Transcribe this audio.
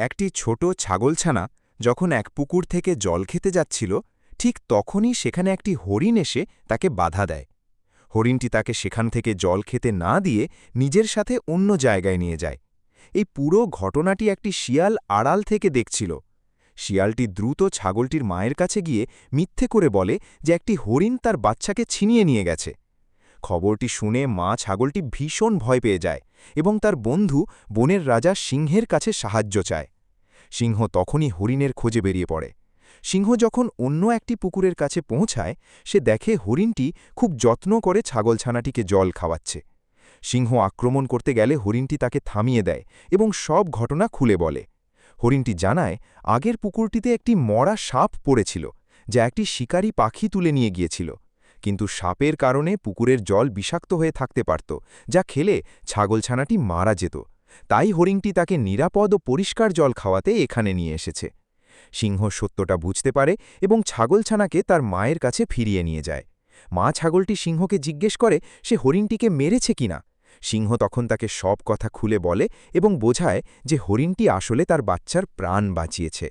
একটি ছোট ছাগলছানা যখন এক পুকুর থেকে জল খেতে যাচ্ছিল, ঠিক তখনই সেখানে একটি হরিণ এসে তাকে বাধা দেয়। হরিণটি তাকে সেখান থেকে জল খেতে না দিয়ে নিজের সাথে অন্য জায়গায় নিয়ে যায়। এই পুরো ঘটনাটি একটি শিয়াল আড়াল থেকে দেখছিল। শিয়ালটি দ্রুত ছাগলটির মায়ের কাছে গিয়ে মিথ্যে করে বলে যে একটি হরিণ তার বাচ্চাকে ছিনিয়ে নিয়ে গেছে। খবরটি শুনে মা ছাগলটি ভীষণ ভয় পেয়ে যায় এবং তার বন্ধু বনের রাজা সিংহের কাছে সাহায্য চায়। সিংহ তখনই হরিণের খোঁজে বেরিয়ে পড়ে। সিংহ যখন অন্য একটি পুকুরের কাছে পৌঁছায়, সে দেখে হরিণটি খুব যত্ন করে ছাগলছানাটিকে জল খাওয়াচ্ছে। সিংহ আক্রমণ করতে গেলে হরিণটি তাকে থামিয়ে দেয় এবং সব ঘটনা খুলে বলে। হরিণটি জানায় আগের পুকুরটিতে একটি মরা সাপ পড়েছিল, যা একটি শিকারী পাখি তুলে নিয়ে গিয়েছিল। কিন্তু সাপের কারণে পুকুরের জল বিষাক্ত হয়ে থাকতে পারত, যা খেলে ছাগলছানাটি মারা যেত। তাই হরিণটি তাকে নিরাপদ ও পরিষ্কার জল খাওয়াতে এখানে নিয়ে এসেছে। সিংহ সত্যটা বুঝতে পারে এবং ছাগলছানাকে তার মায়ের কাছে ফিরিয়ে নিয়ে যায়। মা ছাগলটি সিংহকে জিজ্ঞেস করে সে হরিণটিকে মেরেছে কিনা। সিংহ তখন তাকে সব কথা খুলে বলে এবং বোঝায় যে হরিণটি আসলে তার বাচ্চার প্রাণ বাঁচিয়েছে।